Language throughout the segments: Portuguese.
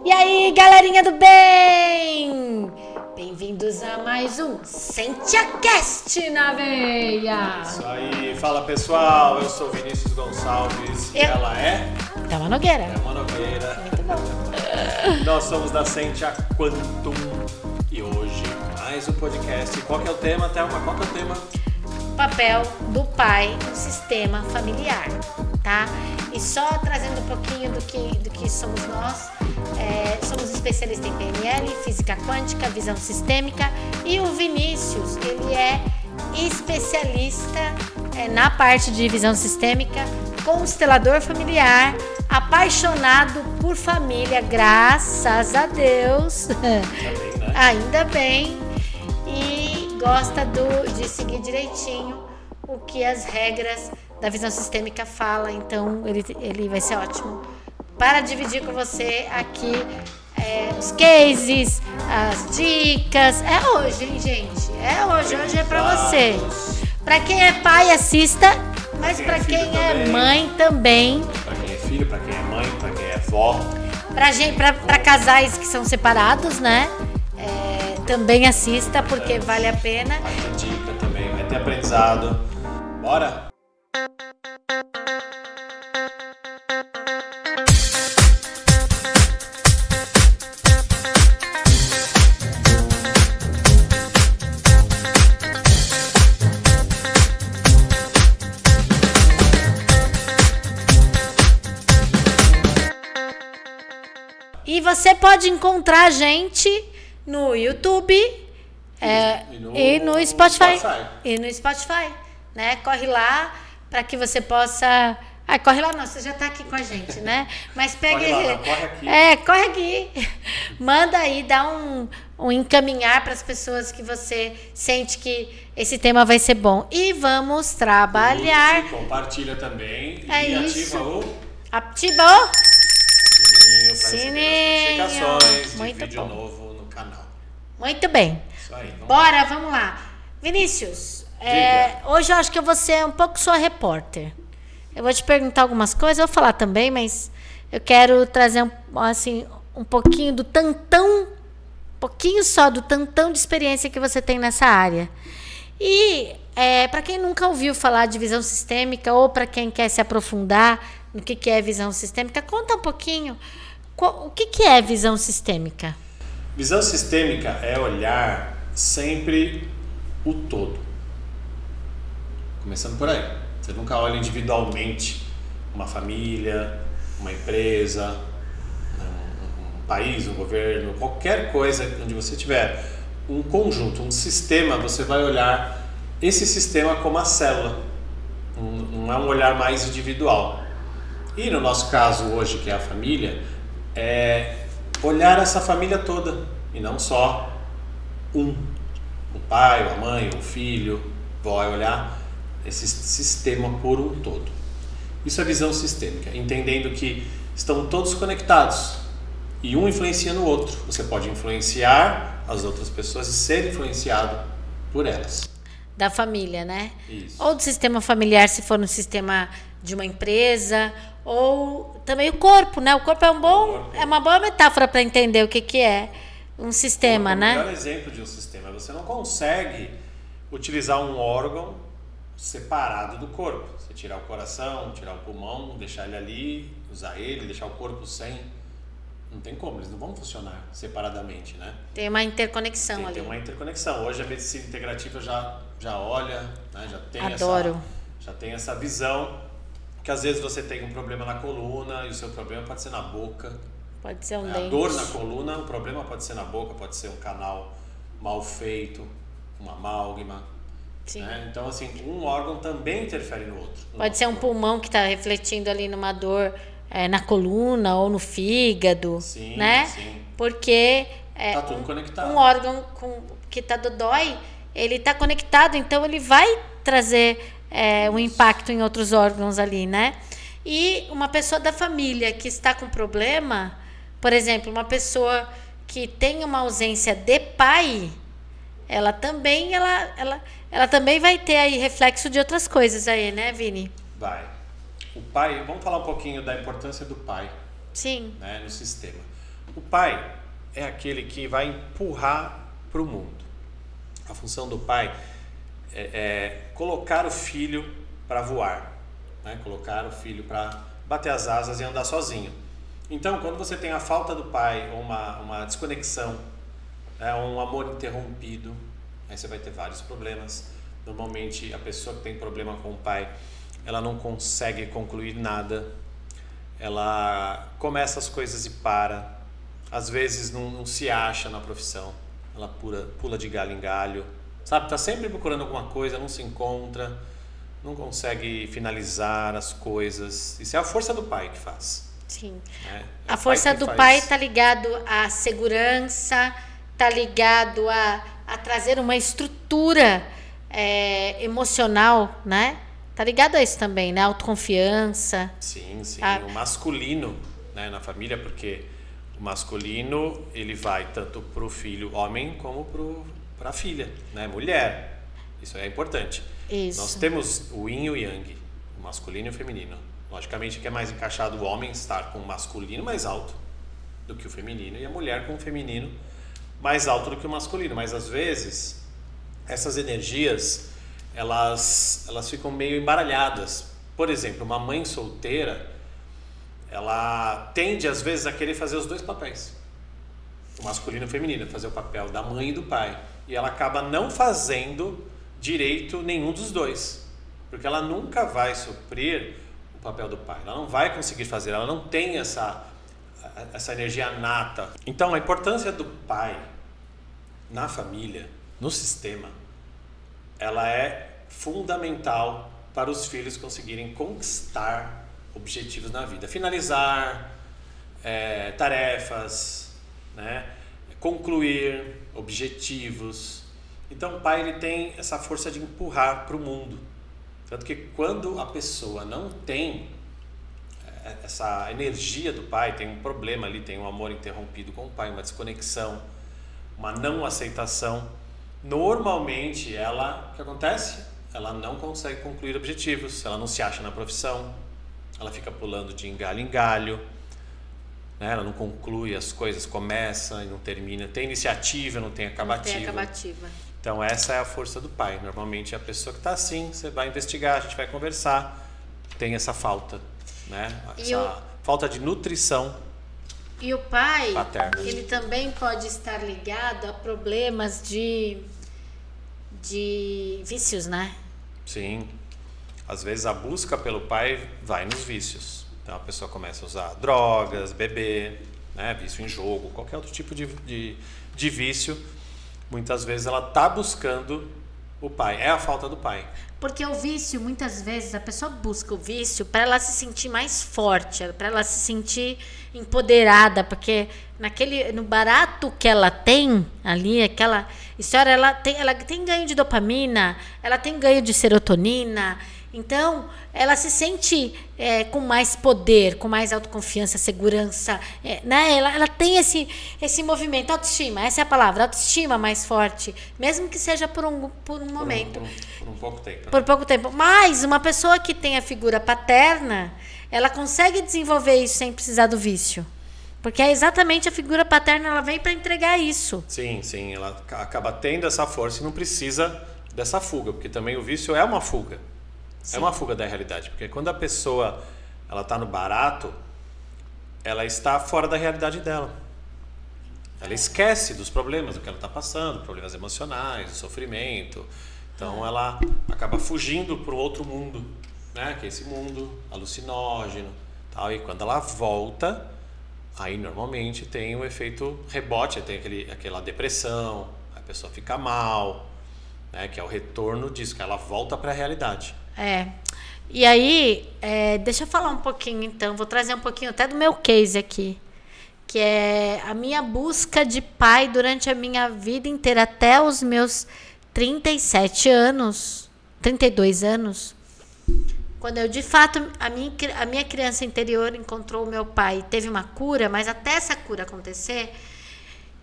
E aí, galerinha do bem! Bem-vindos a mais um SentiaCast na veia! Isso aí, fala pessoal, eu sou Vinícius Gonçalves e ela é... Thelma Nogueira. Thelma Nogueira. Muito bom. Nós somos da Sentia Quantum e hoje mais um podcast. Qual que é o tema, Thelma? Qual que é o tema? Papel do pai no sistema familiar, tá? E só trazendo um pouquinho do que somos nós, somos especialistas em PNL, física quântica, visão sistêmica, e o Vinícius, ele é especialista na parte de visão sistêmica, constelador familiar, apaixonado por família, graças a Deus, ainda bem, e gosta de seguir direitinho o que as regras da visão sistêmica falam. Então ele vai ser ótimo para dividir com você aqui os cases, as dicas. É hoje, hein, gente? Hoje é para você. Para quem é pai, assista, mas para quem é mãe também. Para quem é filho, para quem é mãe, para quem é vó. Para casais que são separados, né? Também assista, porque vale a pena. Vai ter dica também, vai ter aprendizado. Bora? E você pode encontrar a gente no YouTube e no Spotify. E no Spotify, né? Corre lá para que você possa... corre lá não, você já está aqui com a gente, né? Mas pegue... corre aqui. Manda aí, dá um encaminhar para as pessoas que você sente que esse tema vai ser bom. E vamos trabalhar. Isso, compartilha também. Ativa o... Sininho para receber as notificações de muito vídeo bom. novo no canal. Muito bem. Isso aí, vamos lá. Vinícius, hoje eu acho que eu vou ser um pouco sua repórter. Eu vou te perguntar algumas coisas, eu vou falar também, mas eu quero trazer um pouquinho do tantão, pouquinho só do tantão de experiência que você tem nessa área. E para quem nunca ouviu falar de visão sistêmica ou para quem quer se aprofundar no que é visão sistêmica, conta um pouquinho o que é visão sistêmica. Visão sistêmica é olhar sempre o todo. Começando por aí. Você nunca olha individualmente uma família, uma empresa, um país, um governo, qualquer coisa onde você tiver um conjunto, um sistema, você vai olhar esse sistema como a célula. Não é um olhar mais individual. E no nosso caso hoje, que é a família, é olhar essa família toda e não só o pai, a mãe, o filho. Vai olhar esse sistema por um todo. Isso é visão sistêmica, entendendo que estão todos conectados e um influencia no outro. Você pode influenciar as outras pessoas e ser influenciado por elas. Da família, né? Isso. Ou do sistema familiar, se for no sistema de uma empresa, ou também o corpo, né? O corpo é uma boa metáfora para entender o que é um sistema, né? O melhor exemplo de um sistema. Você não consegue utilizar um órgão separado do corpo. Você tirar o coração, tirar o pulmão, deixar ele ali, usar ele, deixar o corpo sem. Não tem como, eles não vão funcionar separadamente, né? Tem uma interconexão ali. Tem uma interconexão. Hoje a medicina integrativa já olha, né? Já tem essa visão, que às vezes você tem um problema na coluna e o seu problema pode ser na boca. Pode ser um dente. A dor na coluna, o problema pode ser na boca, pode ser um canal mal feito, uma amálgama. Sim. Né? Então, assim, um órgão também interfere no outro. Pode ser um pulmão que está refletindo ali numa dor na coluna ou no fígado, sim, né? Sim. Porque tá tudo conectado. Um órgão que está dodói, ele está conectado, então ele vai trazer um impacto em outros órgãos ali, né? E uma pessoa da família que está com problema, por exemplo, uma pessoa que tem uma ausência de pai, ela também vai ter aí reflexo de outras coisas aí, né, Vini? Vai. O pai, vamos falar um pouquinho da importância do pai. Sim. Né, no sistema. O pai é aquele que vai empurrar para o mundo. A função do pai é colocar o filho para voar, né? Colocar o filho para bater as asas e andar sozinho. Então, quando você tem a falta do pai, ou uma desconexão, um amor interrompido, aí você vai ter vários problemas. Normalmente, a pessoa que tem problema com o pai, ela não consegue concluir nada, ela começa as coisas e para, às vezes não se acha na profissão, ela pula de galho em galho, sabe? Tá sempre procurando alguma coisa, não se encontra, não consegue finalizar as coisas. Isso é a força do pai que faz. Sim. A força do pai está ligado à segurança, está ligado a trazer uma estrutura emocional, né? Tá ligado a isso também, né? Autoconfiança. Sim. O masculino, né, na família, porque o masculino, ele vai tanto pro filho homem como pra filha, né? Mulher. Isso é importante. Isso. Nós temos o yin e o yang, o masculino e o feminino. Logicamente que é mais encaixado o homem estar com o masculino mais alto do que o feminino e a mulher com o feminino mais alto do que o masculino. Mas às vezes essas energias elas ficam meio embaralhadas. Por exemplo, uma mãe solteira, ela tende às vezes a querer fazer os dois papéis, o masculino e o feminino, fazer o papel da mãe e do pai, e ela acaba não fazendo direito nenhum dos dois, porque ela nunca vai suprir o papel do pai, ela não vai conseguir fazer, ela não tem essa energia nata. Então a importância do pai na família, no sistema, ela é fundamental para os filhos conseguirem conquistar objetivos na vida, finalizar tarefas, né? Concluir objetivos. Então o pai, ele tem essa força de empurrar para o mundo, tanto que quando a pessoa não tem essa energia do pai, tem um problema ali, tem um amor interrompido com o pai, uma desconexão, uma não aceitação, normalmente o que acontece? Ela não consegue concluir objetivos, ela não se acha na profissão, ela fica pulando de galho em galho, né? Ela não conclui as coisas, começa e não termina, tem iniciativa, não tem acabativa. Então essa é a força do pai. Normalmente a pessoa que está assim, você vai investigar, a gente vai conversar, tem essa falta, né? Essa falta de nutrição. E o pai, paterna. Ele também pode estar ligado a problemas de vícios, né? Sim. Às vezes a busca pelo pai vai nos vícios. Então a pessoa começa a usar drogas, beber, né? Vício em jogo, qualquer outro tipo de vício. Muitas vezes ela está buscando o pai. É a falta do pai. Porque o vício, muitas vezes, a pessoa busca o vício para ela se sentir mais forte, para ela se sentir empoderada, porque no barato que ela tem ali, aquela história, ela tem ganho de dopamina, ela tem ganho de serotonina, então ela se sente com mais poder, com mais autoconfiança, segurança, né? Ela tem esse movimento, autoestima, essa é a palavra, autoestima mais forte, mesmo que seja por um momento. Por um pouco tempo. Por pouco tempo. Mas uma pessoa que tem a figura paterna, ela consegue desenvolver isso sem precisar do vício. Porque é exatamente a figura paterna, ela vem para entregar isso. Sim, ela acaba tendo essa força e não precisa dessa fuga, porque também o vício é uma fuga. Sim. É uma fuga da realidade, porque quando a pessoa ela está no barato, ela está fora da realidade dela. Ela esquece dos problemas, do que ela está passando, problemas emocionais, do sofrimento. Então ela acaba fugindo para o outro mundo, né? Que é esse mundo alucinógeno, tal. E quando ela volta, aí normalmente tem o efeito rebote, tem aquela depressão, a pessoa fica mal, né? Que é o retorno disso, que ela volta para a realidade. E aí, deixa eu falar um pouquinho então, vou trazer um pouquinho até do meu case aqui, que é a minha busca de pai durante a minha vida inteira, até os meus 37 anos, 32 anos, quando eu de fato, a minha criança interior encontrou o meu pai, teve uma cura, mas até essa cura acontecer,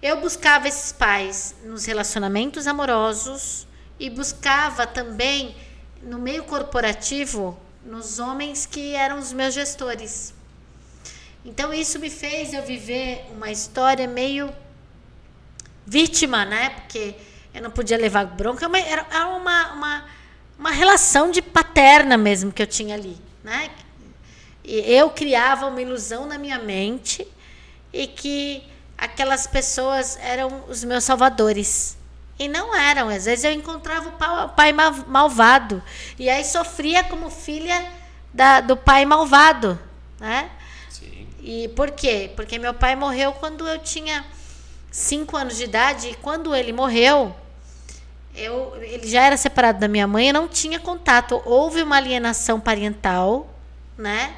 eu buscava esses pais nos relacionamentos amorosos e buscava também no meio corporativo, nos homens que eram os meus gestores. Então isso me fez eu viver uma história meio vítima, né? Porque eu não podia levar bronca, mas era uma relação de paterna mesmo que eu tinha ali, né? E eu criava uma ilusão na minha mente e que aquelas pessoas eram os meus salvadores. E não eram. Às vezes eu encontrava o pai malvado. E aí sofria como filha do pai malvado, né? Sim. E por quê? Porque meu pai morreu quando eu tinha 5 anos de idade. E quando ele morreu, ele já era separado da minha mãe. Eu não tinha contato. Houve uma alienação parental, né?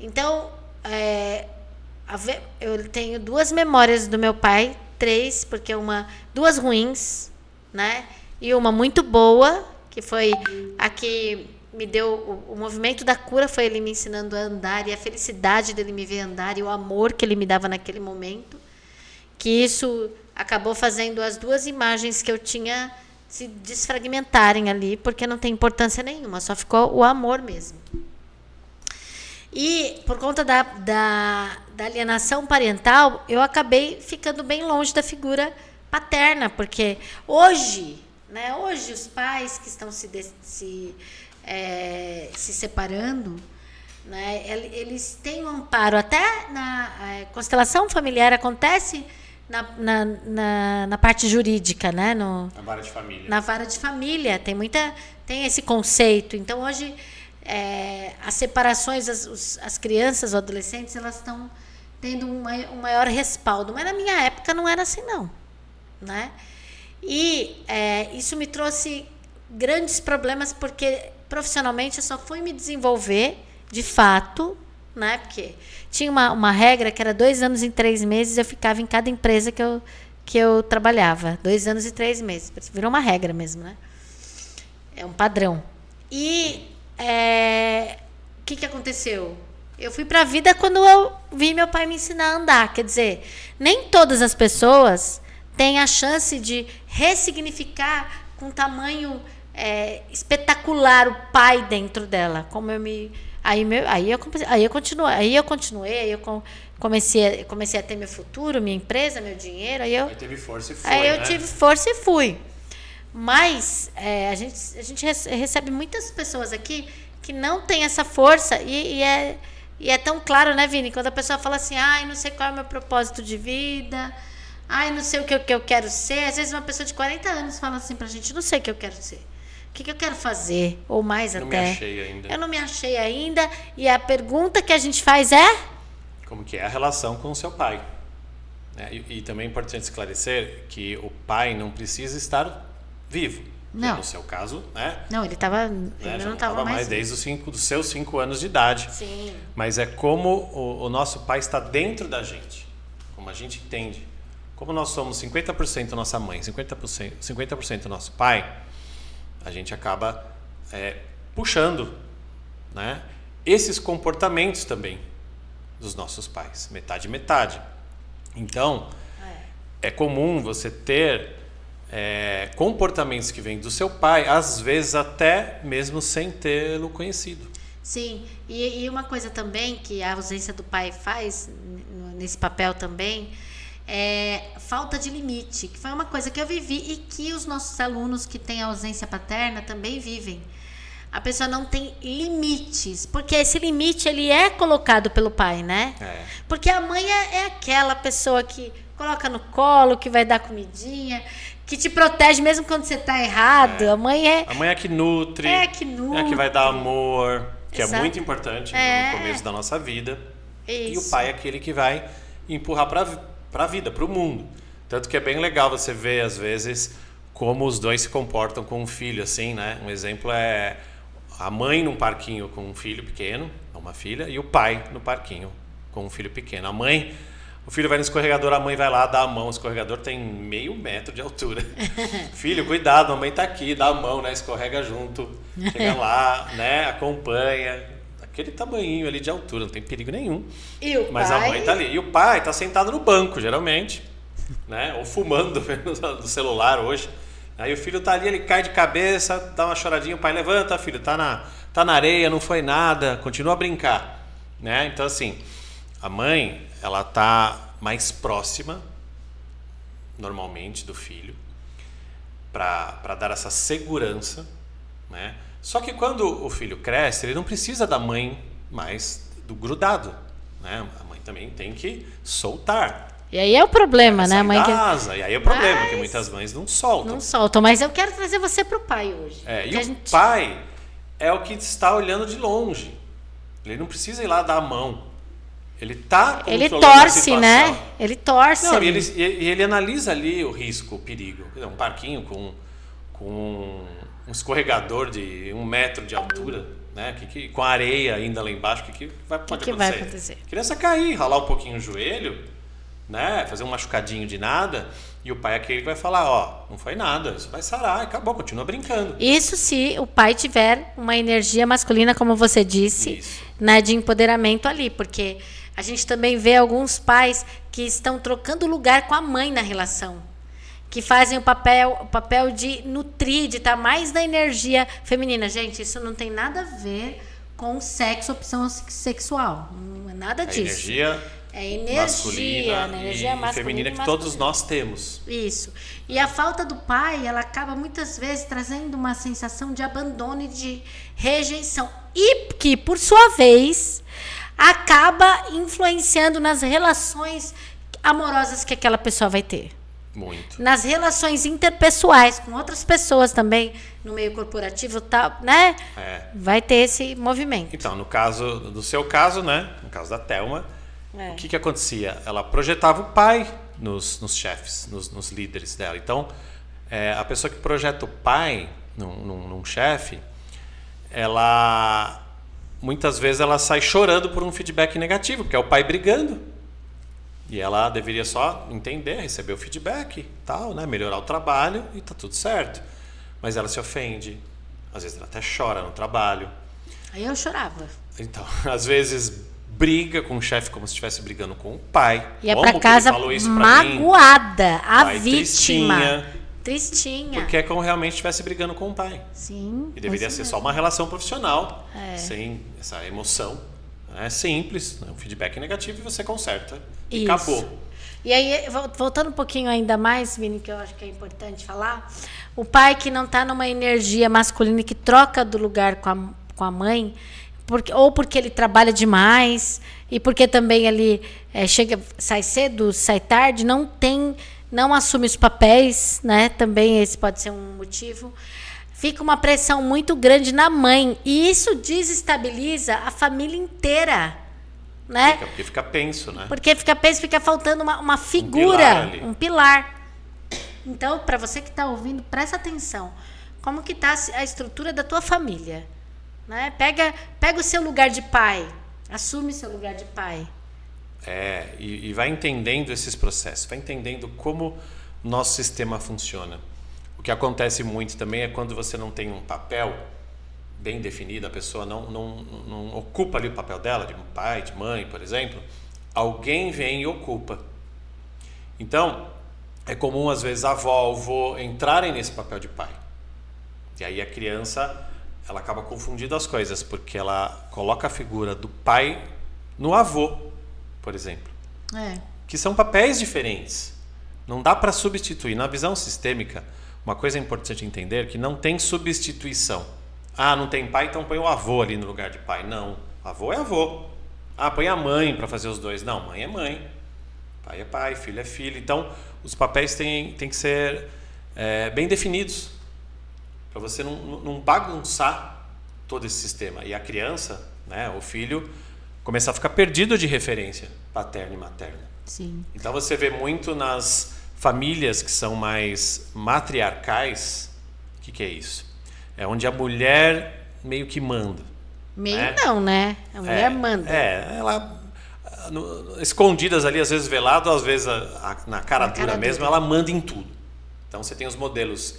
Então, eu tenho 2 memórias do meu pai, 3, porque 2 ruins, né? E uma muito boa, que foi a que me deu o movimento da cura, foi ele me ensinando a andar, e a felicidade dele me ver andar, e o amor que ele me dava naquele momento, que isso acabou fazendo as 2 imagens que eu tinha se desfragmentarem ali, porque não tem importância nenhuma, só ficou o amor mesmo. E por conta da alienação parental, eu acabei ficando bem longe da figura paterna, porque hoje, né, hoje os pais que estão se separando, né, eles têm um amparo. Até na constelação familiar acontece na parte jurídica, né, na vara de família. Na vara de família tem esse conceito. Então hoje as separações, as crianças, os adolescentes, elas estão tendo um maior respaldo. Mas na minha época não era assim, não. Né? E isso me trouxe grandes problemas, porque profissionalmente eu só fui me desenvolver, de fato, né? Porque tinha uma regra que era 2 anos e 3 meses eu ficava em cada empresa que eu trabalhava. 2 anos e 3 meses. Virou uma regra mesmo, né? É um padrão. E o que aconteceu? Eu fui para a vida quando eu vi meu pai me ensinar a andar. Quer dizer, nem todas as pessoas têm a chance de ressignificar com tamanho espetacular o pai dentro dela. Como eu me... Aí eu continuei, comecei a ter meu futuro, minha empresa, meu dinheiro. Aí teve força e foi, Aí eu tive força e fui. Mas a gente recebe muitas pessoas aqui que não tem essa força e é tão claro, né, Vini? Quando a pessoa fala assim, não sei qual é o meu propósito de vida, não sei o que eu quero ser. Às vezes uma pessoa de 40 anos fala assim pra gente, não sei o que eu quero ser. O que eu quero fazer? Ou mais até. Não me achei ainda. Eu não me achei ainda. E a pergunta que a gente faz é... Como que é a relação com o seu pai? E também é importante esclarecer que o pai não precisa estar vivo. Não. No seu caso, né? Não, ele não estava mais desde dos seus 5 anos de idade. Sim. Mas é como o nosso pai está dentro da gente. Como a gente entende. Como nós somos 50% nossa mãe, 50% nosso pai, a gente acaba puxando, né, esses comportamentos também dos nossos pais. Metade, metade. Então, é comum você ter comportamentos que vêm do seu pai, às vezes até mesmo sem tê-lo conhecido. Sim, e uma coisa também que a ausência do pai faz nesse papel também é falta de limite, que foi uma coisa que eu vivi e que os nossos alunos que têm ausência paterna também vivem. A pessoa não tem limites, porque esse limite ele é colocado pelo pai, né? Porque a mãe é aquela pessoa que coloca no colo, que vai dar comidinha, que te protege mesmo quando você está errado. A mãe é a que nutre. É a que vai dar amor, que Exato. É muito importante no começo da nossa vida. Isso. E o pai é aquele que vai empurrar para a vida, para o mundo. Tanto que é bem legal você ver, às vezes, como os dois se comportam com um filho, assim, né? Um exemplo é a mãe num parquinho com um filho pequeno, uma filha, e o pai no parquinho com um filho pequeno. O filho vai no escorregador, a mãe vai lá, dá a mão. O escorregador tem meio metro de altura. Filho, cuidado, a mãe tá aqui, dá a mão, né? Escorrega junto, chega lá, né? Acompanha. Aquele tamanhinho ali de altura, não tem perigo nenhum. Mas a mãe tá ali. E o pai tá sentado no banco, geralmente, né? Ou fumando no celular hoje. Aí o filho tá ali, ele cai de cabeça, dá uma choradinha, o pai levanta, filho, tá na areia, não foi nada, continua a brincar, né? Então assim, A mãe, ela tá mais próxima, normalmente, do filho, para dar essa segurança, né? Só que quando o filho cresce, ele não precisa da mãe mais do grudado, né? A mãe também tem que soltar. E aí é o problema, né? A mãe casa, e aí é o problema, que muitas mães não soltam. Não soltam, mas eu quero trazer você para o pai hoje. E o pai é o que está olhando de longe. Ele não precisa ir lá dar a mão. Ele está controlando a situação. Né? Ele torce. Não, ele analisa ali o risco, o perigo. Um parquinho com um escorregador de 1 metro de altura, né? Com areia ainda lá embaixo, o que vai acontecer? A criança cair, ralar um pouquinho o joelho, né? Fazer um machucadinho de nada, e o pai é aquele que vai falar, ó, não foi nada, isso vai sarar, acabou, continua brincando. Isso se o pai tiver uma energia masculina, como você disse, né, de empoderamento ali, porque a gente também vê alguns pais que estão trocando lugar com a mãe na relação, que fazem o papel de nutrir, de estar mais na energia feminina. Gente, isso não tem nada a ver com sexo, opção sexual, não é nada disso. Masculina, energia masculina e feminina que todos nós temos. Isso. E a falta do pai, ela acaba muitas vezes trazendo uma sensação de abandono e de rejeição. E que, por sua vez, acaba influenciando nas relações amorosas que aquela pessoa vai ter. Muito. Nas relações interpessoais com outras pessoas também, no meio corporativo, tal, né? Vai ter esse movimento. Então, no seu caso, né? No caso da Thelma, o que acontecia? Ela projetava o pai nos chefes, nos líderes dela. Então, a pessoa que projeta o pai num chefe, ela muitas vezes ela sai chorando por um feedback negativo, porque é o pai brigando. E ela deveria só entender, receber o feedback, tal, né? Melhorar o trabalho e tá tudo certo. Mas ela se ofende, às vezes ela até chora no trabalho. Aí eu chorava. Então, às vezes briga com o chefe como se estivesse brigando com o pai. Ia para casa magoada, a vítima. Tristinha. Porque é como realmente estivesse brigando com o pai. Sim. E deveria ser só uma relação profissional, sem essa emoção. É simples, um feedback negativo e você conserta. E acabou. E aí, voltando um pouquinho ainda mais, Vini, que eu acho que é importante falar, o pai que não está numa energia masculina, que troca do lugar com a mãe, ou porque ele trabalha demais, e porque também ele sai cedo, sai tarde, não assume os papéis, né? Também esse pode ser um motivo. Fica uma pressão muito grande na mãe. E isso desestabiliza a família inteira. Né? Porque fica penso, né? Porque fica penso, fica faltando uma figura, um pilar. Então, para você que está ouvindo, presta atenção. Como que está a estrutura da tua família? Né? Pega o seu lugar de pai. Assume seu lugar de pai. E vai entendendo esses processos. Vai entendendo como o nosso sistema funciona. O que acontece muito também é quando você não tem um papel bem definido, a pessoa não ocupa ali o papel dela, de pai, de mãe, por exemplo, alguém vem e ocupa. Então, é comum às vezes a avó, o avô entrarem nesse papel de pai. E aí a criança, ela acaba confundindo as coisas, porque ela coloca a figura do pai no avô, por exemplo. Que são papéis diferentes. Não dá para substituir. Na visão sistêmica, uma coisa importante entender que não tem substituição. Não tem pai, então põe o avô ali no lugar de pai. Não, avô é avô. Põe a mãe para fazer os dois. Não, mãe é mãe. Pai é pai, filho é filho. Então, os papéis têm que ser bem definidos. Para você não bagunçar todo esse sistema. E a criança, né, o filho, começar a ficar perdido de referência paterna e materna. Sim. Então, você vê muito nas famílias que são mais matriarcais. O que é isso? É onde a mulher meio que manda. Não, né? A mulher manda. Ela escondidas ali, às vezes velado, às vezes na cara dura mesmo, ela manda em tudo. Então você tem os modelos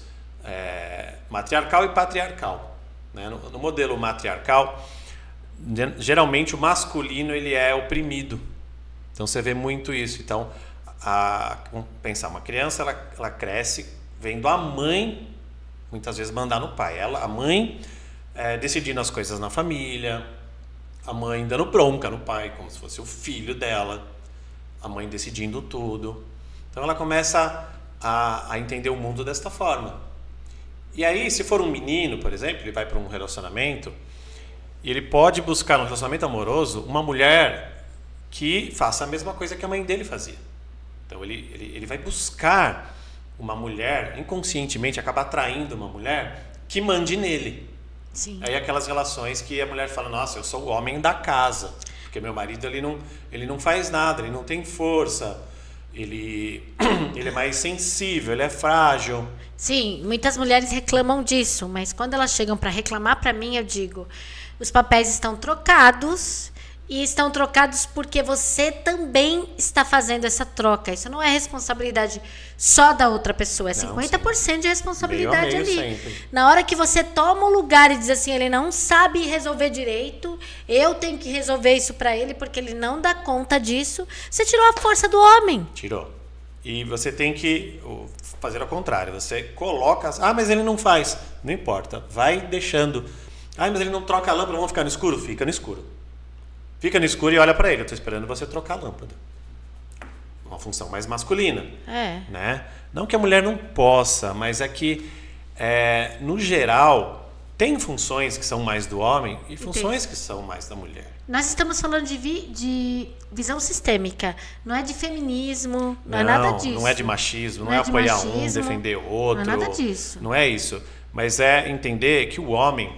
matriarcal e patriarcal. Né? No modelo matriarcal, geralmente o masculino ele é oprimido. Então você vê muito isso. Então, vamos pensar, uma criança ela cresce vendo a mãe muitas vezes mandar no pai. A mãe decidindo as coisas na família, a mãe dando bronca no pai, como se fosse o filho dela, a mãe decidindo tudo. Então ela começa a entender o mundo desta forma. E aí, se for um menino, por exemplo, ele vai para um relacionamento e ele pode buscar no relacionamento amoroso uma mulher que faça a mesma coisa que a mãe dele fazia. Então ele vai buscar uma mulher, inconscientemente acaba atraindo uma mulher que mande nele. Sim. Aí aquelas relações que a mulher fala, nossa, eu sou o homem da casa, porque meu marido ele não faz nada, ele não tem força, ele é mais sensível, ele é frágil. Sim, muitas mulheres reclamam disso, mas quando elas chegam para reclamar para mim, eu digo, os papéis estão trocados e estão trocados porque você também está fazendo essa troca. Isso não é responsabilidade só da outra pessoa, é 50% de responsabilidade ali. Sempre. Na hora que você toma um lugar e diz assim, ele não sabe resolver direito, eu tenho que resolver isso para ele porque ele não dá conta disso, você tirou a força do homem. Tirou. E você tem que fazer ao contrário. Você coloca... mas ele não faz. Não importa. Vai deixando. Mas ele não troca a lâmpada. Vamos ficar no escuro? Fica no escuro. Fica no escuro e olha para ele. Eu estou esperando você trocar a lâmpada. Uma função mais masculina. Né? Não que a mulher não possa, mas é que, no geral, tem funções que são mais do homem e funções que são mais da mulher. Nós estamos falando de visão sistêmica, não é de feminismo, não é nada disso. Não é de machismo, não é apoiar um, defender o outro. Não é nada disso. Não é isso. Mas é entender que o homem,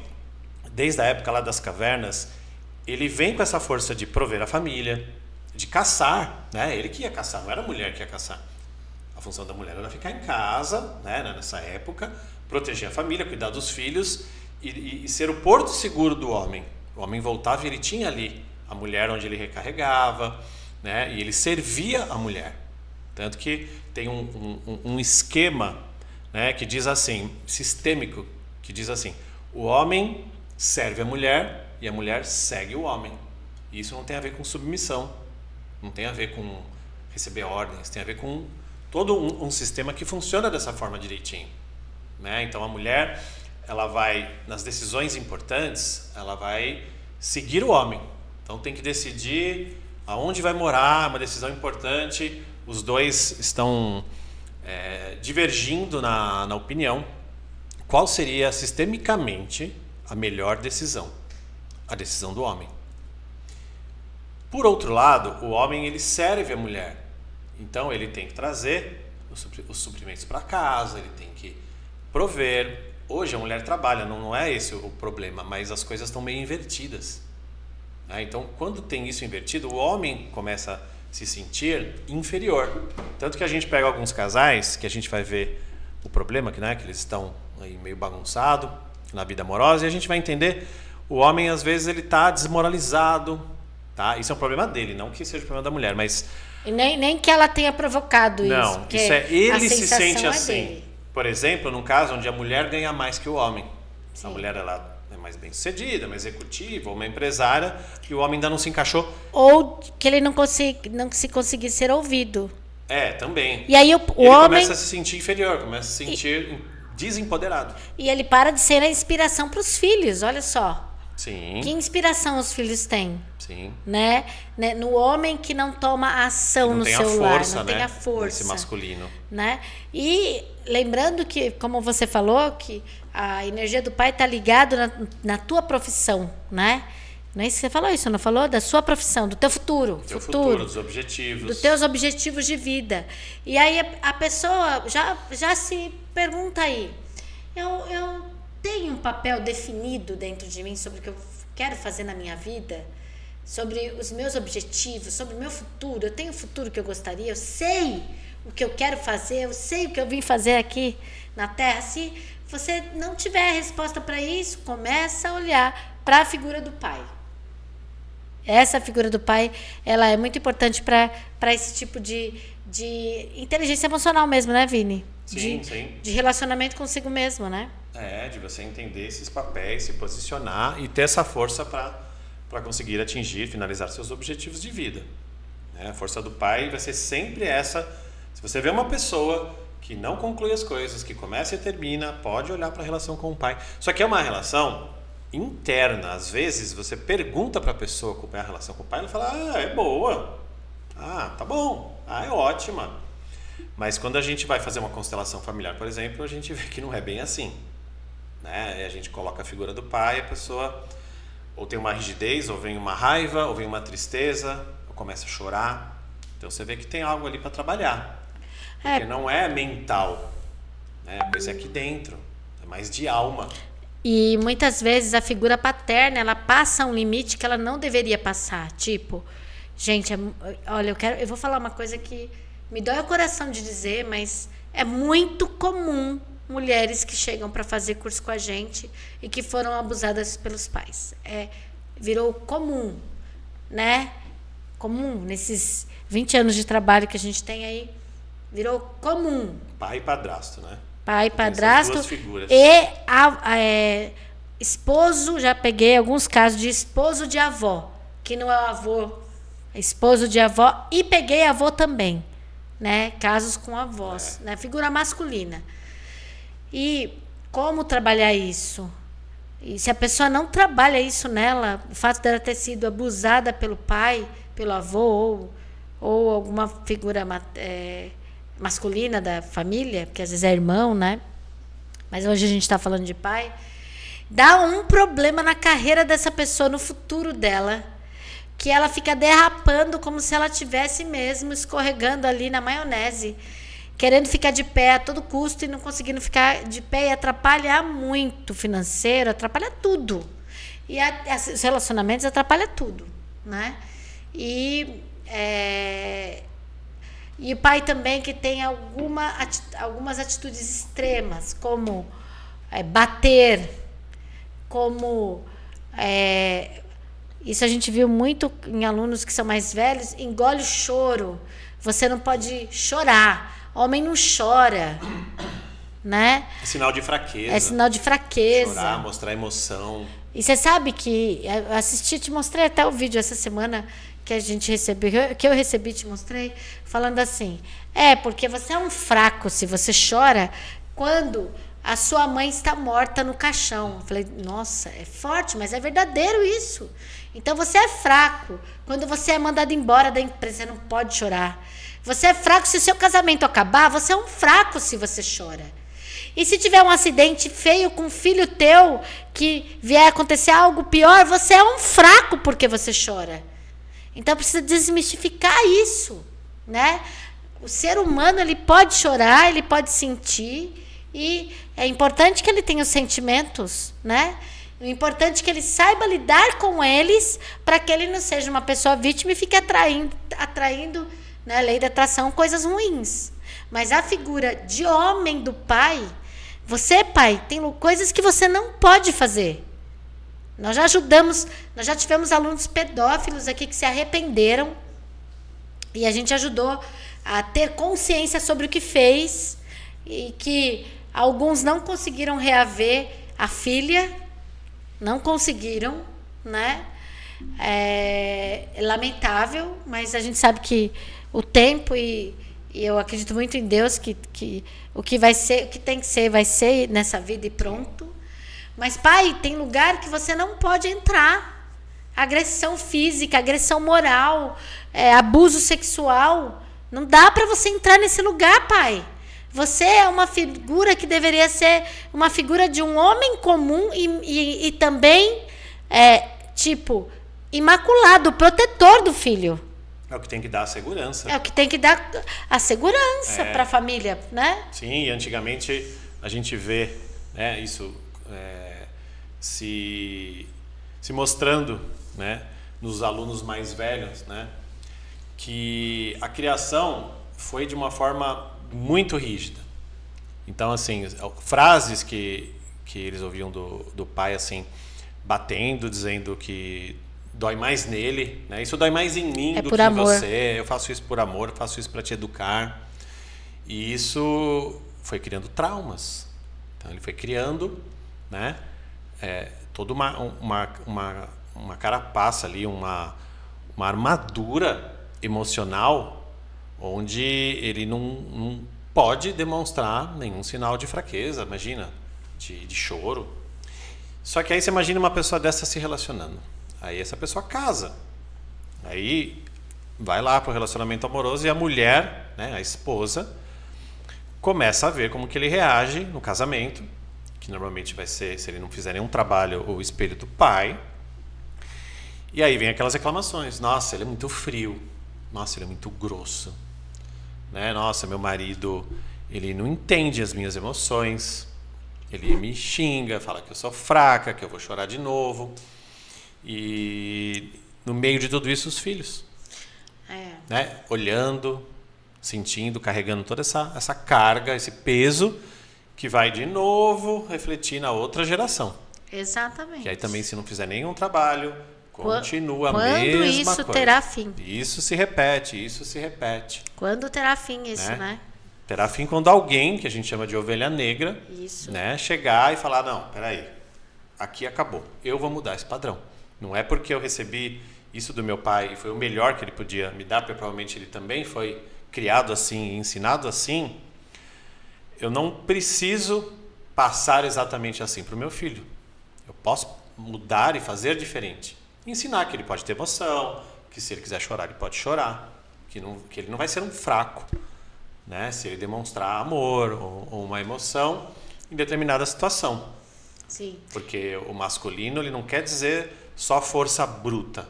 desde a época lá das cavernas, ele vem com essa força de prover a família, de caçar, né? Ele que ia caçar, não era a mulher que ia caçar. A função da mulher era ficar em casa, né? Nessa época, proteger a família, cuidar dos filhos e ser o porto seguro do homem. O homem voltava e ele tinha ali a mulher onde ele recarregava, né? E ele servia a mulher. Tanto que tem um esquema, né, que diz assim, sistêmico, que diz assim, o homem serve a mulher e a mulher segue o homem. E isso não tem a ver com submissão, não tem a ver com receber ordens, tem a ver com todo um sistema que funciona dessa forma direitinho, né? Então a mulher... ela vai, nas decisões importantes, ela vai seguir o homem. Então tem que decidir aonde vai morar, uma decisão importante. Os dois estão divergindo na opinião. Qual seria, sistemicamente, a melhor decisão? A decisão do homem. Por outro lado, o homem ele serve a mulher. Então ele tem que trazer os suprimentos para casa, ele tem que prover. Hoje a mulher trabalha, não é esse o problema, mas as coisas estão meio invertidas. Então, quando tem isso invertido, o homem começa a se sentir inferior. Tanto que a gente pega alguns casais, que a gente vai ver o problema, que eles estão aí meio bagunçados na vida amorosa, e a gente vai entender, o homem às vezes ele está desmoralizado. Tá? Isso é um problema dele, não que seja o problema da mulher, mas... E nem que ela tenha provocado isso. Não, isso ele se sente assim. Dele. Por exemplo, num caso onde a mulher ganha mais que o homem. Sim. A mulher ela é mais bem sucedida, uma executiva, uma empresária, e o homem ainda não se encaixou. Ou que ele não se conseguir ser ouvido. Também. E aí o ele homem começa a se sentir inferior, começa a se sentir desempoderado. E ele para de ser a inspiração para os filhos, olha só. Sim. Que inspiração os filhos têm? Sim. Né? No homem que não toma ação no seu lar, não tem a força. Esse masculino. Né? E lembrando que, como você falou, que a energia do pai está ligada na tua profissão, né? Não é isso que você falou isso, não falou? Da sua profissão, do teu futuro. Do teu futuro, dos objetivos. Dos teus objetivos de vida. E aí a pessoa já se pergunta aí, eu tenho um papel definido dentro de mim sobre o que eu quero fazer na minha vida? Sobre os meus objetivos, sobre o meu futuro? Eu tenho o futuro que eu gostaria? Eu sei o que eu quero fazer? Eu sei o que eu vim fazer aqui na Terra? Se você não tiver resposta para isso, começa a olhar para a figura do pai. Essa figura do pai, ela é muito importante para esse tipo de inteligência emocional mesmo, né, Vini? Sim, sim. De relacionamento consigo mesmo, né? De você entender esses papéis, se posicionar e ter essa força para conseguir atingir, finalizar seus objetivos de vida. A força do pai vai ser sempre essa. Se você vê uma pessoa que não conclui as coisas, que começa e termina, pode olhar para a relação com o pai. Só que é uma relação interna. Às vezes você pergunta para a pessoa como é a relação com o pai, ela fala, é boa, tá bom, é ótima. Mas quando a gente vai fazer uma constelação familiar, por exemplo, a gente vê que não é bem assim, né? E a gente coloca a figura do pai, a pessoa ou tem uma rigidez, ou vem uma raiva, ou vem uma tristeza, ou começa a chorar. Então você vê que tem algo ali para trabalhar, porque não é mental, né? A coisa é aqui dentro, é mais de alma. E muitas vezes a figura paterna, ela passa um limite que ela não deveria passar. Tipo, gente, olha, eu vou falar uma coisa que me dói o coração de dizer, mas é muito comum mulheres que chegam para fazer curso com a gente e que foram abusadas pelos pais. Virou comum, né? Comum, nesses 20 anos de trabalho que a gente tem aí, virou comum. Pai e padrasto, né? Pai, padrasto e esposo. Já peguei alguns casos de esposo de avó, que não é o avô, é esposo de avó, e peguei avô também, né? Casos com avós, né? Figura masculina. E como trabalhar isso? E se a pessoa não trabalha isso nela, o fato dela ter sido abusada pelo pai, pelo avô ou alguma figura masculina da família, porque às vezes é irmão, né? Mas hoje a gente está falando de pai. Dá um problema na carreira dessa pessoa, no futuro dela, que ela fica derrapando como se ela tivesse mesmo escorregando ali na maionese, querendo ficar de pé a todo custo e não conseguindo ficar de pé, e atrapalha muito o financeiro, atrapalha tudo. E os relacionamentos atrapalha tudo, né? E o pai também que tem algumas atitudes extremas, como bater, como... isso a gente viu muito em alunos que são mais velhos, engole o choro. Você não pode chorar. Homem não chora, né? É sinal de fraqueza. É sinal de fraqueza. Chorar, mostrar emoção. E você sabe que eu te mostrei até o vídeo essa semana que a gente recebeu, que eu recebi, te mostrei, falando assim: porque você é um fraco se você chora quando a sua mãe está morta no caixão. Eu falei, nossa, é forte, mas é verdadeiro isso. Então você é fraco quando você é mandado embora da empresa, você não pode chorar. Você é fraco se o seu casamento acabar, você é um fraco se você chora. E se tiver um acidente feio com um filho teu, que vier acontecer algo pior, você é um fraco porque você chora. Então precisa desmistificar isso, né? O ser humano, ele pode chorar, ele pode sentir, e é importante que ele tenha os sentimentos, né? O importante é que ele saiba lidar com eles, para que ele não seja uma pessoa vítima e fique atraindo, né, lei da atração, coisas ruins. Mas a figura de homem do pai, você, pai, tem coisas que você não pode fazer. Nós já tivemos alunos pedófilos aqui que se arrependeram, e a gente ajudou a ter consciência sobre o que fez, e que alguns não conseguiram reaver a filha, não conseguiram, né? É lamentável, mas a gente sabe que o tempo, e eu acredito muito em Deus, que o que vai ser, o que tem que ser, vai ser nessa vida e pronto. Mas, pai, tem lugar que você não pode entrar. Agressão física, agressão moral, abuso sexual. Não dá para você entrar nesse lugar, pai. Você é uma figura que deveria ser uma figura de um homem comum e também, imaculado, protetor do filho. É o que tem que dar a segurança. É o que tem que dar a segurança para a família, né? Sim, e antigamente a gente vê, né, isso se mostrando, né, nos alunos mais velhos, né, que a criação foi de uma forma muito rígida. Então, assim, frases que eles ouviam do pai, assim, batendo, dizendo que dói mais nele, né? Isso dói mais em mim do que em você. Eu faço isso por amor, eu faço isso para te educar. E isso foi criando traumas. Então, ele foi criando, né, toda uma carapaça ali, uma armadura emocional, onde ele não pode demonstrar nenhum sinal de fraqueza, imagina, de choro. Só que aí você imagina uma pessoa dessa se relacionando. Aí essa pessoa casa. Aí vai lá pro relacionamento amoroso e a mulher, né, a esposa, começa a ver como que ele reage no casamento, que normalmente vai ser, se ele não fizer nenhum trabalho, o espelho do pai. E aí vem aquelas reclamações. Nossa, ele é muito frio. Nossa, ele é muito grosso. Né? Nossa, meu marido, ele não entende as minhas emoções. Ele me xinga, fala que eu sou fraca, que eu vou chorar de novo. E no meio de tudo isso, os filhos. Né? Olhando, sentindo, carregando toda essa carga, esse peso, que vai de novo refletir na outra geração. Exatamente. Que aí também, se não fizer nenhum trabalho, continua a mesma coisa. Quando isso terá fim? Isso se repete, isso se repete. Quando terá fim isso, né? Terá fim quando alguém, que a gente chama de ovelha negra, isso, né, chegar e falar, não, peraí, aqui acabou, eu vou mudar esse padrão. Não é porque eu recebi isso do meu pai e foi o melhor que ele podia me dar, porque provavelmente ele também foi criado assim, ensinado assim, eu não preciso passar exatamente assim para o meu filho. Eu posso mudar e fazer diferente. Ensinar que ele pode ter emoção, que se ele quiser chorar, ele pode chorar, que ele não vai ser um fraco, né? Se ele demonstrar amor ou uma emoção em determinada situação. Sim. Porque o masculino, ele não quer dizer só força bruta.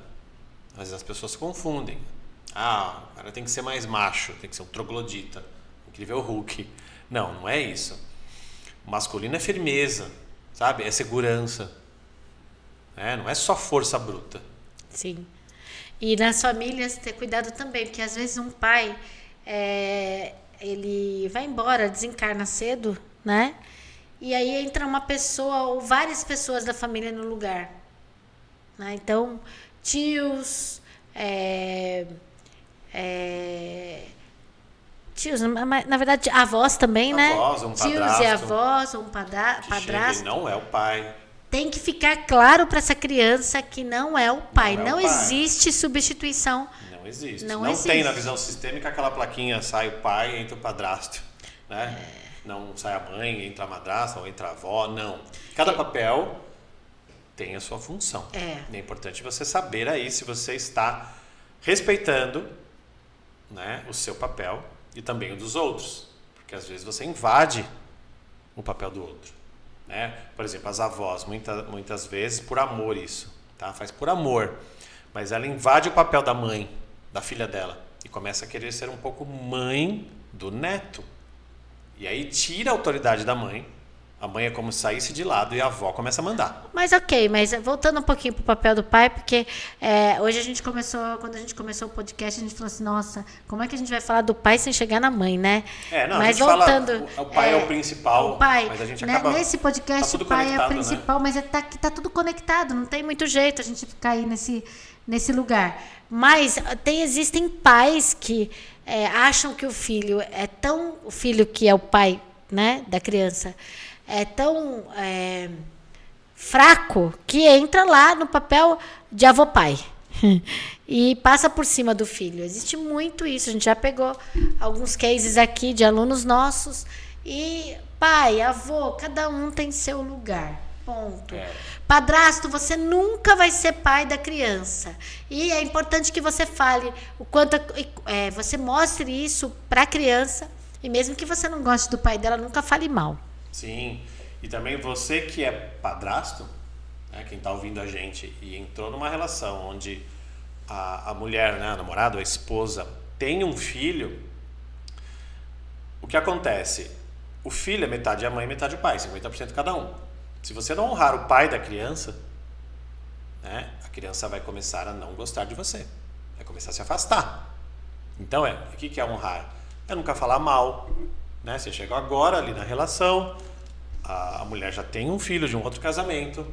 Às vezes as pessoas se confundem. Ah, o cara tem que ser mais macho, tem que ser um troglodita, incrível Hulk. Não, não é isso. O masculino é firmeza, sabe? É segurança. Não é só força bruta. Sim. E nas famílias ter cuidado também, porque às vezes um pai ele vai embora, desencarna cedo, né? E aí entra uma pessoa ou várias pessoas da família no lugar, né? Então, tios, tios, na verdade, avós também, né? Avós, um tios padrasto, e avós, um padrasto. Ele não é o pai. Tem que ficar claro para essa criança que não é o pai. Não existe substituição. Não existe. Não existe. Tem na existe. visão sistêmica aquela plaquinha, sai o pai, entra o padrasto. Né? Não sai a mãe, entra a madrasta ou entra a avó. Não. Cada papel tem a sua função. É importante você saber aí se você está respeitando, né, o seu papel e também o dos outros. Porque às vezes você invade o papel do outro. Né? Por exemplo, as avós, muitas vezes, por amor isso, tá? Faz por amor, mas ela invade o papel da mãe, da filha dela, e começa a querer ser um pouco mãe do neto. E aí tira a autoridade da mãe, a mãe é como se saísse de lado e a avó começa a mandar. Mas mas voltando um pouquinho pro papel do pai, porque hoje quando a gente começou o podcast, a gente falou assim, nossa, como é que a gente vai falar do pai sem chegar na mãe, né? Mas voltando, o pai é o principal, o pai, mas a gente né, acaba... Nesse podcast o pai é o principal, né? Mas tá tudo conectado, não tem muito jeito a gente ficar aí nesse lugar. Mas existem pais que acham que o filho que é o pai, né, da criança, é tão fraco que entra lá no papel de avô-pai e passa por cima do filho. Existe muito isso. A gente já pegou alguns cases aqui de alunos nossos e pai, avô, cada um tem seu lugar. Ponto. Padrasto, você nunca vai ser pai da criança. E é importante que você fale o quanto você mostre isso para a criança, e mesmo que você não goste do pai dela, nunca fale mal. Sim. E também você que é padrasto, né, quem está ouvindo a gente e entrou numa relação onde a mulher, né, a namorada, a esposa, tem um filho, o que acontece? O filho é metade a mãe, metade o pai, 50% cada um. Se você não honrar o pai da criança, né, a criança vai começar a não gostar de você, vai começar a se afastar. Então o que é honrar? É nunca falar mal, né? Você chegou agora ali na relação, a mulher já tem um filho de um outro casamento,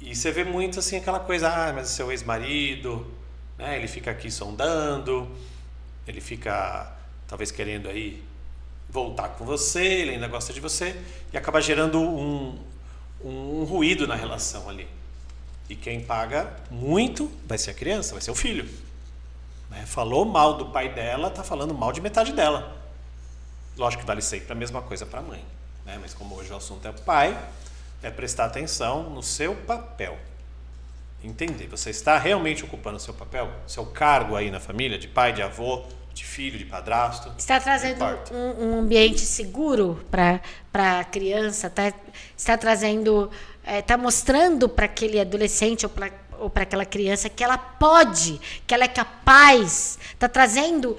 e você vê muito assim aquela coisa, mas seu ex-marido, né, ele fica aqui sondando, ele fica talvez querendo aí voltar com você, ele ainda gosta de você, e acaba gerando um ruído na relação ali. E quem paga muito vai ser a criança, vai ser o filho. Né? Falou mal do pai dela, tá falando mal de metade dela. Lógico que vale sempre a mesma coisa para a mãe. Né? Mas como hoje o assunto é o pai, é prestar atenção no seu papel. Entender, você está realmente ocupando o seu papel, seu cargo aí na família, de pai, de avô, de filho, de padrasto. Está trazendo um ambiente seguro para a criança, está trazendo, está mostrando para aquele adolescente ou para aquela criança que ela pode, que ela é capaz, está trazendo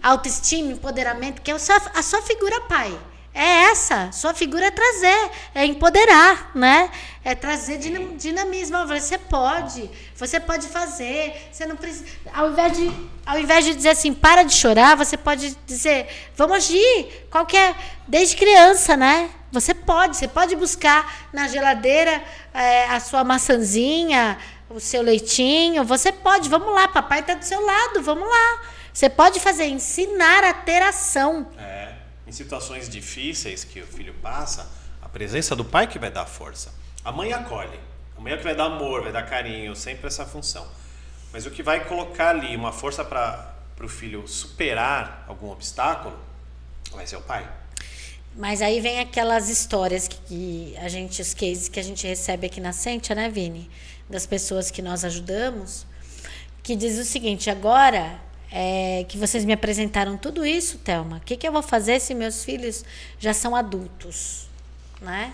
autoestima, empoderamento, que é a sua figura pai. É essa, sua figura é trazer, é empoderar, né? É trazer dinamismo. Você pode fazer, você não precisa. Ao invés de dizer assim, para de chorar, você pode dizer, vamos agir. Desde criança, né? Você pode buscar na geladeira a sua maçãzinha, o seu leitinho. Você pode, vamos lá, papai está do seu lado, vamos lá. Você pode ensinar a ter ação. Em situações difíceis que o filho passa, a presença do pai que vai dar força. A mãe acolhe. A mãe é que vai dar amor, vai dar carinho, sempre essa função. Mas o que vai colocar ali uma força para o filho superar algum obstáculo vai ser o pai. Mas aí vem aquelas histórias os cases que a gente recebe aqui na Sentia, né, Vini? Das pessoas que nós ajudamos, que diz o seguinte, agora... que vocês me apresentaram tudo isso, Thelma. O que eu vou fazer se meus filhos já são adultos, né?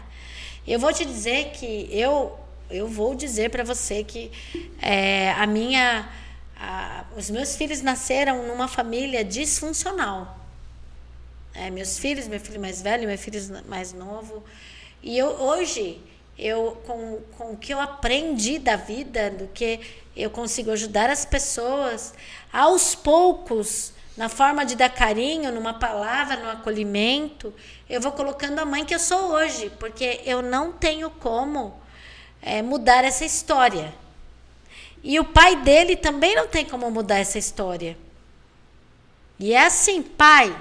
Eu vou te dizer que eu vou dizer para você que os meus filhos nasceram numa família disfuncional. Meu filho mais velho, meu filho mais novo. E hoje com o que eu aprendi da vida, do que eu consigo ajudar as pessoas, aos poucos, na forma de dar carinho, numa palavra, no acolhimento, eu vou colocando a mãe que eu sou hoje, porque eu não tenho como mudar essa história. E o pai dele também não tem como mudar essa história. E é assim, pai,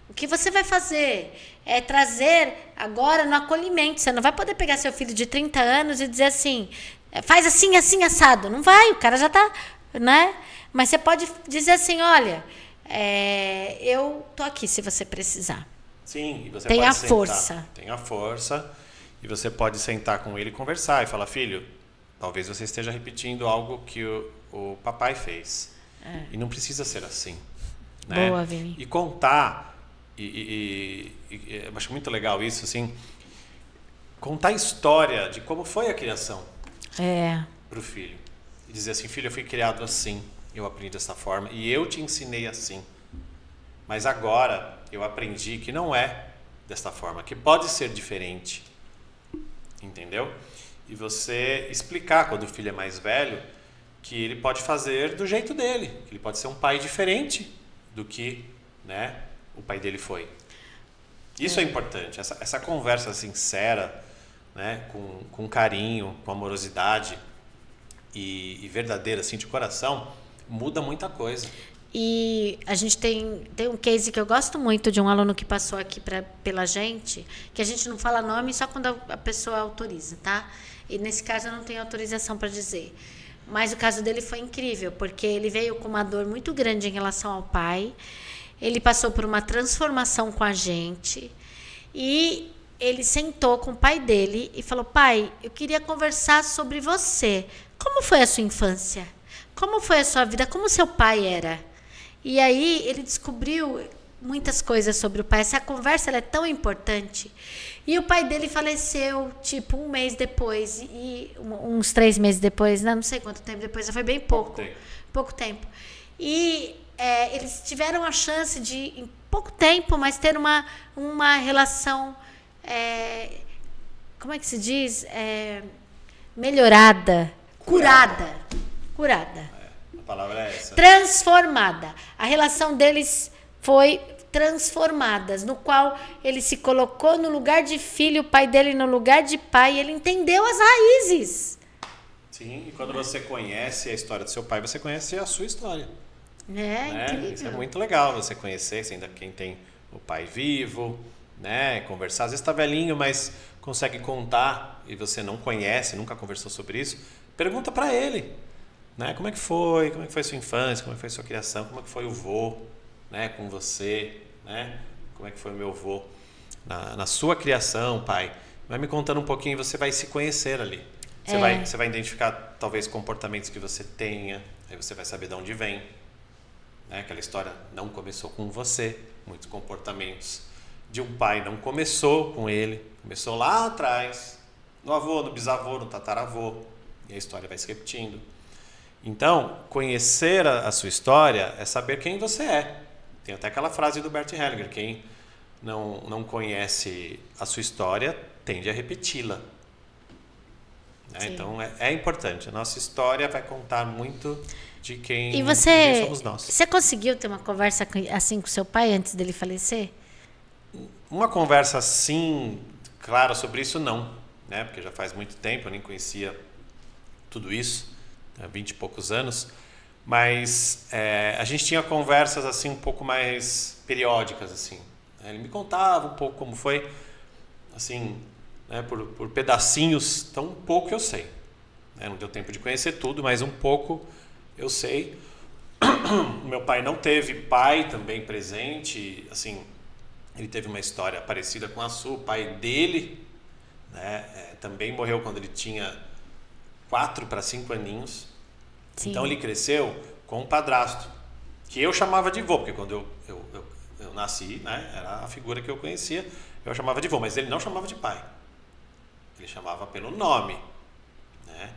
o que você vai fazer é trazer agora no acolhimento. Você não vai poder pegar seu filho de 30 anos e dizer assim, faz assim, assim, assado. Não vai, o cara já tá, né? Mas você pode dizer assim, olha, eu tô aqui se você precisar. Sim, e você tem pode a sentar, força. Tem a força. E você pode sentar com ele e conversar e falar, filho, talvez você esteja repetindo algo que o papai fez. E não precisa ser assim. Né? Boa, Vini. E contar... eu acho muito legal isso, assim, contar a história de como foi a criação para o filho. E dizer assim, filho, eu fui criado assim, eu aprendi dessa forma e eu te ensinei assim. Mas agora eu aprendi que não é desta forma, que pode ser diferente. Entendeu? E você explicar, quando o filho é mais velho, que ele pode fazer do jeito dele, que ele pode ser um pai diferente do que, né, o pai dele foi. Isso é importante, essa conversa sincera, né, com carinho, com amorosidade e verdadeira, assim, de coração, muda muita coisa. E a gente tem um case que eu gosto muito de um aluno que passou aqui pela gente, que a gente não fala nome só quando a pessoa autoriza, tá? E nesse caso eu não tenho autorização para dizer. Mas o caso dele foi incrível, porque ele veio com uma dor muito grande em relação ao pai. Ele passou por uma transformação com a gente e ele sentou com o pai dele e falou, pai, eu queria conversar sobre você. Como foi a sua infância? Como foi a sua vida? Como seu pai era? E aí ele descobriu muitas coisas sobre o pai. Essa conversa ela é tão importante. E o pai dele faleceu, tipo, um mês depois, e uns 3 meses depois, né? Não sei quanto tempo depois, foi bem pouco tempo. E eles tiveram a chance de, em pouco tempo, mas ter uma relação, como é que se diz? Melhorada, curada. A palavra é essa. Transformada. A relação deles foi transformada, no qual ele se colocou no lugar de filho, o pai dele no lugar de pai, e ele entendeu as raízes. Sim, e quando você conhece a história do seu pai, você conhece a sua história. Incrível. Isso é muito legal, você conhecer, ainda quem tem o pai vivo, né? Conversar, às vezes está velhinho, mas consegue contar e você não conhece, nunca conversou sobre isso, pergunta para ele, né? Como é que foi a sua infância, como é que foi a sua criação, como é que foi o vô, né? Com você, né? Como é que foi o meu vô na sua criação, pai? vai me contando um pouquinho, você vai se conhecer ali. Você vai identificar talvez comportamentos que você tenha, aí você vai saber de onde vem. Né? Aquela história não começou com você, muitos comportamentos de um pai não começou com ele, começou lá atrás, no avô, no bisavô, no tataravô, e a história vai se repetindo. Então, conhecer a sua história é saber quem você é. Tem até aquela frase do Bert Hellinger, quem não conhece a sua história tende a repeti-la. Né? Então, é importante. A nossa história vai contar muito de quem somos nós. Você conseguiu ter uma conversa assim com seu pai antes dele falecer? Uma conversa assim, claro, sobre isso não. Né? Porque já faz muito tempo, eu nem conhecia tudo isso, há 20 e poucos anos. Mas a gente tinha conversas assim um pouco mais periódicas. Assim. Ele me contava um pouco como foi, assim, né, por pedacinhos, tão pouco eu sei. Né? Não deu tempo de conhecer tudo, mas um pouco eu sei. Meu pai não teve pai também presente, assim, ele teve uma história parecida com a sua. O pai dele, né, também morreu quando ele tinha 4 para 5 aninhos. Sim. Então ele cresceu com um padrasto, que eu chamava de vô, porque quando eu nasci, né, era a figura que eu conhecia, eu chamava de vô, mas ele não chamava de pai. Ele chamava pelo nome. Né?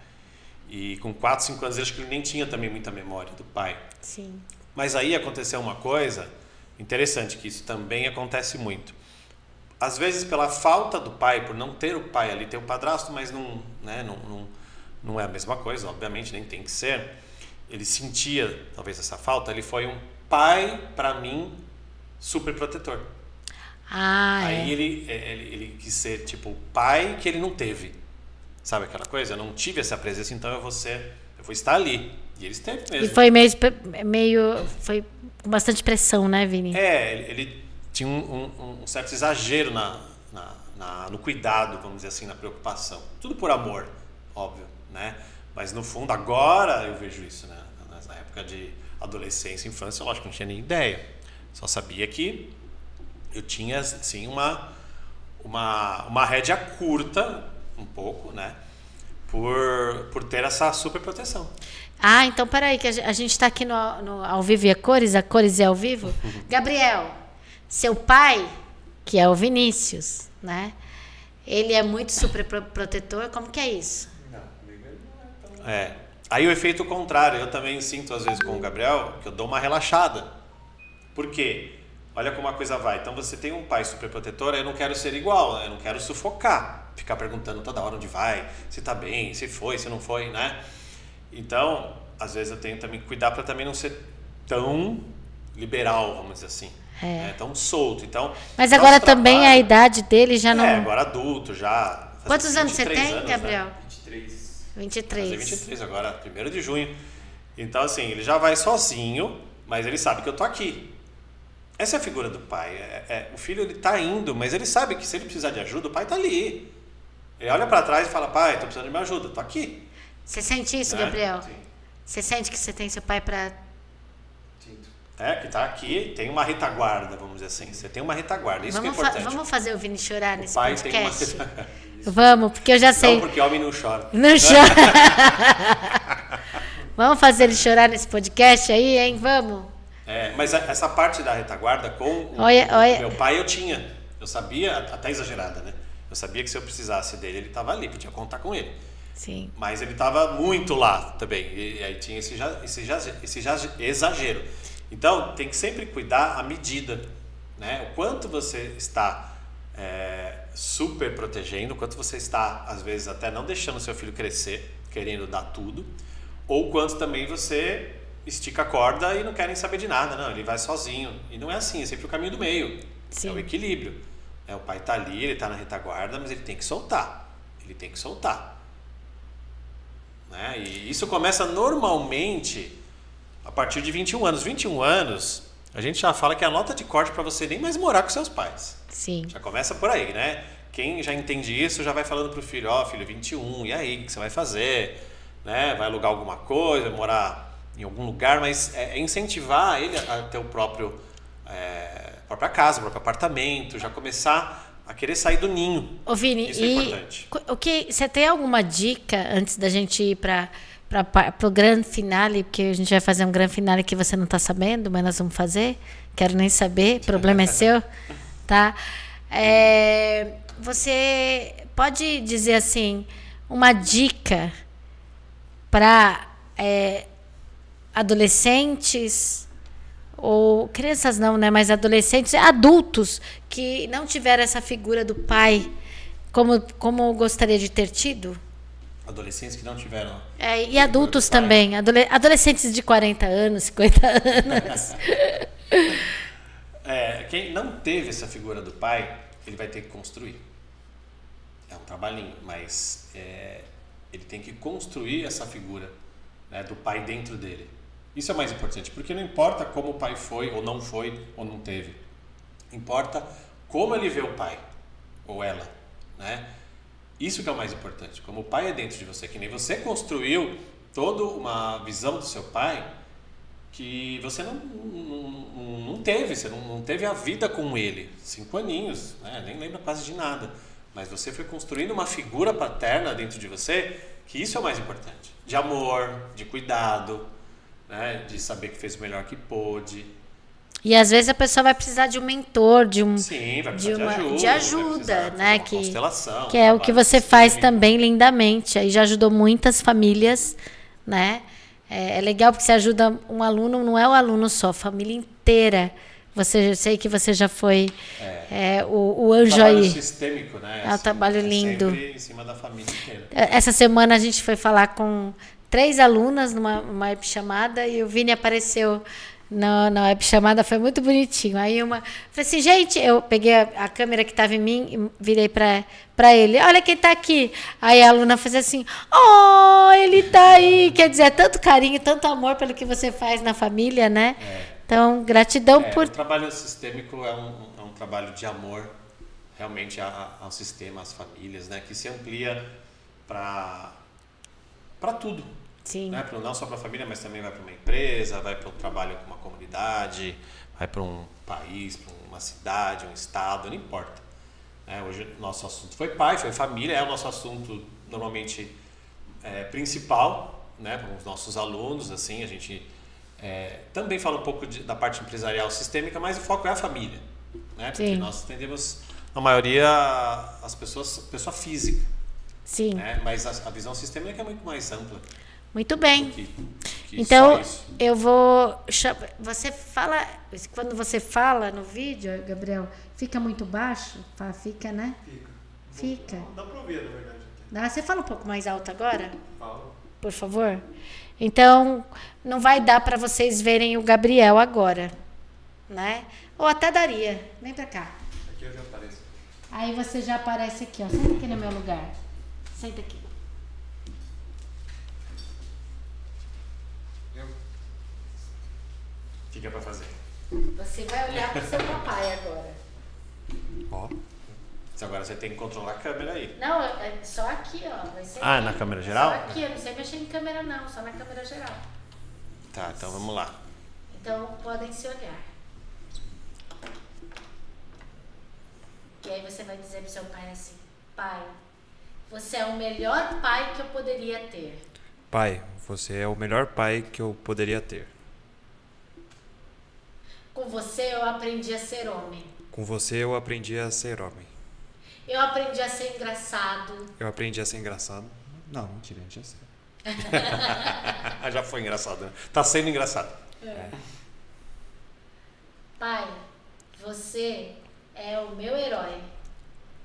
E com 4, 5 anos, acho que ele nem tinha também muita memória do pai. Sim. Mas aí aconteceu uma coisa interessante, que isso também acontece muito. Às vezes, pela falta do pai, por não ter o pai ali, ter o padrasto, mas não é a mesma coisa, obviamente, nem tem que ser. Ele sentia, talvez, essa falta. Ele foi um pai, para mim, super protetor. Aí ele quis ser, tipo, o pai que ele não teve. Sabe aquela coisa? Eu não tive essa presença, então eu vou estar ali. E ele esteve mesmo. E foi foi com bastante pressão, né, Vini? Ele tinha um certo exagero no cuidado, vamos dizer assim, na preocupação. Tudo por amor, óbvio, né? Mas no fundo, agora eu vejo isso, né? Na época de adolescência, infância, lógico que não tinha nem ideia. Só sabia que eu tinha, assim, uma rédea curta, um pouco, né? Por ter essa super proteção. Então peraí, que a gente está aqui no Ao Vivo e a Cores e ao Vivo. Gabriel, seu pai, que é o Vinícius, né? Ele é muito super protetor, como que é isso? Não, comigo ele não é tão... Aí o efeito contrário, eu também sinto às vezes com o Gabriel, que eu dou uma relaxada. Por quê? Olha como a coisa vai. Então você tem um pai super protetor, eu não quero ser igual, eu não quero sufocar, ficar perguntando toda hora onde vai, se tá bem, se foi, se não foi, né? Então, às vezes eu tenho também que cuidar para também não ser tão liberal, vamos dizer assim, tão solto. Então, mas agora também a idade dele já não... agora adulto, já... Quantos anos você tem, anos, Gabriel? Né? 23. 23 agora, 1º de junho. Então, assim, ele já vai sozinho, mas ele sabe que eu tô aqui. Essa é a figura do pai. O filho, ele tá indo, mas ele sabe que se ele precisar de ajuda, o pai tá ali. Ele olha para trás e fala, pai, tô precisando de minha ajuda, tô aqui. Você sente isso, né, Gabriel? Sim. Você sente que você tem seu pai para... Sinto. Que tá aqui, tem uma retaguarda, vamos dizer assim. Você tem uma retaguarda, isso que é importante. Vamos fazer o Vini chorar nesse podcast? Tem uma... Vamos, porque eu já sei. Não, porque homem não chora. Não chora. Vamos fazer ele chorar nesse podcast aí, hein? Vamos. Mas essa parte da retaguarda com o meu pai eu tinha. Eu sabia, até exagerada, né? Eu sabia que se eu precisasse dele, ele estava ali, podia contar com ele. Sim. Mas ele estava muito lá também. E aí tinha esse exagero. Então, tem que sempre cuidar a medida, né? O quanto você está super protegendo, o quanto você está, às vezes, até não deixando o seu filho crescer, querendo dar tudo, ou quanto também você estica a corda e não querem saber de nada. Não, ele vai sozinho. E não é assim, é sempre o caminho do meio. Sim. É o equilíbrio. O pai está ali, ele está na retaguarda, mas ele tem que soltar. Né? E isso começa normalmente a partir de 21 anos. 21 anos, a gente já fala que é a nota de corte para você nem mais morar com seus pais. Sim. Já começa por aí, né? Quem já entende isso já vai falando pro filho, filho, 21, e aí, o que você vai fazer? Né? Vai alugar alguma coisa, vai morar em algum lugar, mas incentivar ele a ter o própria casa, o próprio apartamento, já começar a querer sair do ninho. Ô, Vini, Isso é importante. Você tem alguma dica antes da gente ir para o grande finale, porque a gente vai fazer um grande finale que você não está sabendo, mas nós vamos fazer. Quero nem saber, problema é seu, tá? Você pode dizer assim, uma dica para adolescentes, ou crianças não, né? Mas adolescentes, adultos que não tiveram essa figura do pai como gostaria de ter tido? Adolescentes que não tiveram. E adultos também. Adolescentes de 40 anos, 50 anos. Quem não teve essa figura do pai, ele vai ter que construir. É um trabalhinho, mas ele tem que construir essa figura, né, do pai dentro dele. Isso é mais importante, porque não importa como o pai foi, ou não teve. Importa como ele vê o pai, ou ela, né? Isso que é o mais importante. Como o pai é dentro de você, que nem você construiu toda uma visão do seu pai que você não teve, você não teve a vida com ele. 5 aninhos, né? Nem lembra quase de nada. Mas você foi construindo uma figura paterna dentro de você, que isso é o mais importante. De amor, de cuidado, né? De saber que fez o melhor que pôde. E às vezes a pessoa vai precisar de um mentor, Sim, vai precisar de ajuda, né? Constelação, que é o que você faz também lindamente. Aí já ajudou muitas famílias, né? É legal porque você ajuda um aluno, não é o aluno só, a família inteira. Eu sei que você já foi o anjo aí. Trabalho sistêmico, né? É um trabalho lindo. Sempre em cima da família inteira. Essa semana a gente foi falar com 3 alunas numa webchamada e o Vini apareceu na webchamada, foi muito bonitinho. Aí falei assim, gente, eu peguei a câmera que estava em mim e virei para ele. Olha quem está aqui. Aí a aluna fez assim, ele está aí. Quer dizer, é tanto carinho, tanto amor pelo que você faz na família, né? Então, gratidão por... O trabalho sistêmico é um trabalho de amor realmente ao sistema, às famílias, né? Que se amplia para tudo. Sim. Né? Não só para a família, mas também vai para uma empresa, vai para um trabalho com uma comunidade, vai para um país, para uma cidade, um estado, não importa. Né? Hoje nosso assunto foi pai, foi família, é o nosso assunto normalmente principal, né? Para os nossos alunos, assim, a gente também fala um pouco da parte empresarial sistêmica, mas o foco é a família, né? Porque Sim. nós atendemos, na maioria, pessoa física. Sim. Né? Mas a visão sistêmica é muito mais ampla. Muito bem. Que então, só isso. eu vou... Você fala... Quando você fala no vídeo, Gabriel, fica muito baixo? Fica, né? Fica. Dá pra ouvir, na verdade. Você fala um pouco mais alto agora? Falo. Por favor. Então, não vai dar para vocês verem o Gabriel agora, né? Ou até daria. Vem pra cá. Aqui eu já apareço. Aí você já aparece aqui, ó. Senta aqui no meu lugar. Senta aqui. Fica pra fazer. Você vai olhar pro seu papai agora. Ó. Agora você tem que controlar a câmera aí. Não, é só aqui, ó. Vai ser Ah, aqui. na câmera geral? Só aqui, eu não sei mexer em câmera não, só na câmera geral. Tá, então vamos lá. Então podem se olhar. E aí você vai dizer pro seu pai assim: pai, você é o melhor pai que eu poderia ter. Pai, você é o melhor pai que eu poderia ter. Com você eu aprendi a ser homem. Com você eu aprendi a ser homem. Eu aprendi a ser engraçado. Eu aprendi a ser engraçado. Não, mentira, já sei. Já foi engraçado, né? Tá sendo engraçado. Pai, você é o meu herói.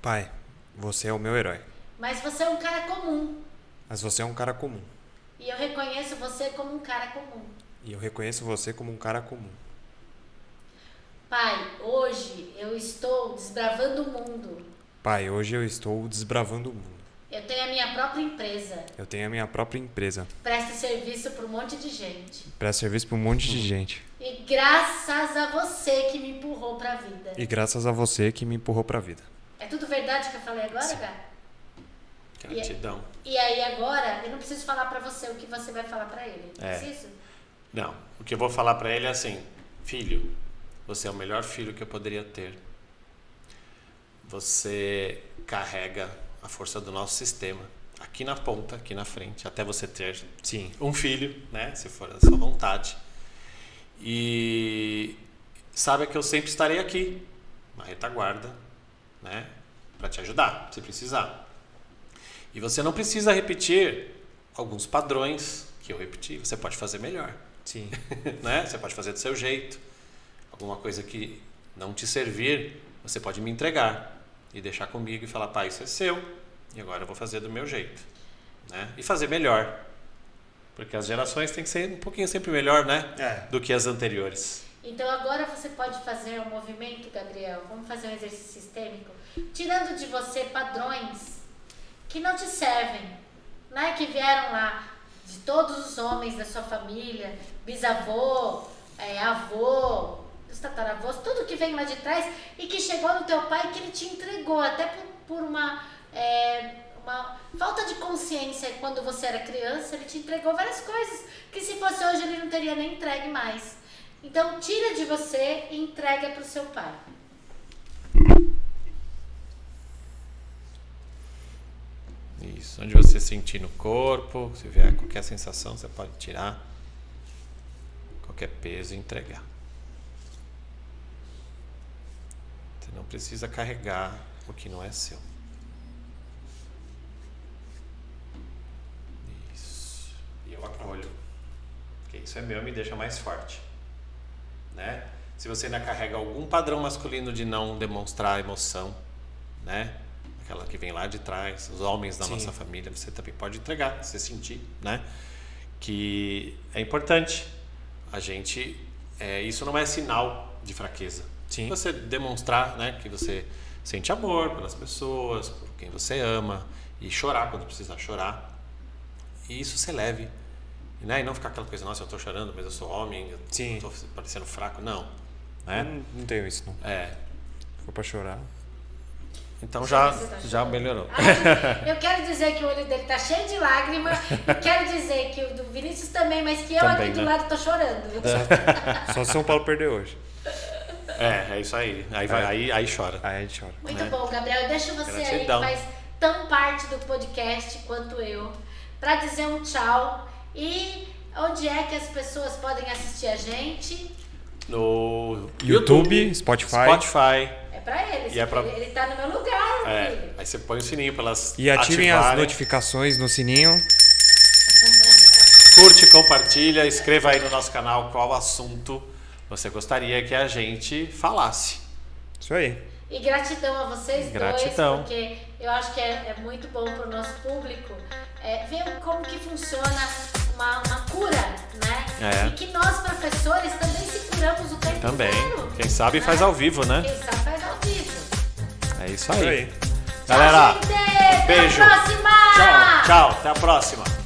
Pai, você é o meu herói. Mas você é um cara comum. Mas você é um cara comum. E eu reconheço você como um cara comum. E eu reconheço você como um cara comum. Pai, hoje eu estou desbravando o mundo. Pai, hoje eu estou desbravando o mundo. Eu tenho a minha própria empresa. Eu tenho a minha própria empresa. Presto serviço para um monte de gente. Presto serviço para um monte de gente. E graças a você que me empurrou para a vida. E graças a você que me empurrou para a vida. É tudo verdade que eu falei agora, Gá? Gratidão. E aí agora, eu não preciso falar para você o que você vai falar para ele. Preciso? Não, o que eu vou falar para ele é assim: filho, você é o melhor filho que eu poderia ter. você carrega a força do nosso sistema aqui na ponta, aqui na frente, até você ter um filho, né? Se for a sua vontade. E saiba que eu sempre estarei aqui, na retaguarda, né? Para te ajudar, se precisar. E você não precisa repetir alguns padrões que eu repeti, você pode fazer melhor. Sim. Né? Você pode fazer do seu jeito. Alguma coisa que não te servir, você pode me entregar e deixar comigo e falar, pai, isso é seu e agora eu vou fazer do meu jeito, né? E fazer melhor, porque as gerações têm que ser um pouquinho sempre melhor, né? Do que as anteriores. Então agora você pode fazer um movimento, Gabriel, vamos fazer um exercício sistêmico, tirando de você padrões que não te servem, né? Que vieram lá de todos os homens da sua família, bisavô, avô, os tataravôs, tudo que vem lá de trás e que chegou no teu pai, que ele te entregou, até por uma falta de consciência. Quando você era criança, ele te entregou várias coisas que se fosse hoje ele não teria nem entregue mais. Então tira de você e entrega para o seu pai. Isso, onde você sentir no corpo, se vier qualquer sensação, você pode tirar qualquer peso e entregar. Você não precisa carregar o que não é seu. Isso. E eu acolho. Porque isso é meu e me deixa mais forte. Né? Se você ainda carrega algum padrão masculino de não demonstrar emoção, né? Aquela que vem lá de trás, os homens da nossa família, você também pode entregar, você sentir, né? Que é importante. A gente, isso não é sinal de fraqueza. Sim. Você demonstrar, né, que você sente amor pelas pessoas, por quem você ama, e chorar quando precisar chorar. E isso ser leve. Né? E não ficar aquela coisa, nossa, eu estou chorando, mas eu sou homem, eu estou parecendo fraco. Não. Né? Não tenho isso, não. Se for para chorar. Então já melhorou. Eu quero dizer que o olho dele tá cheio de lágrimas. Quero dizer que o do Vinícius também, mas que eu também, aqui do lado tô chorando. Só se São Paulo perder hoje. É isso aí. Aí chora. Aí a gente chora. Muito bom, Gabriel. Eu deixo você Gratidão. aí, que faz tão parte do podcast quanto eu, para dizer um tchau. E onde é que as pessoas podem assistir a gente? No YouTube, Spotify. É pra eles. E Ele tá no meu lugar, filho. Aí você põe o sininho pra elas e ativem ativarem. as notificações no sininho. Curte, compartilha, escreva aí no nosso canal qual assunto você gostaria que a gente falasse. Isso aí. E gratidão a vocês dois, porque eu acho que é muito bom pro nosso público ver como que funciona uma cura, né? E que nós, professores, também se curamos o tempo inteiro. Quem sabe faz ao vivo, né? Quem sabe faz ao vivo. É isso aí. Isso aí. Galera, tchau, gente. beijo. Até a próxima. Tchau. Até a próxima.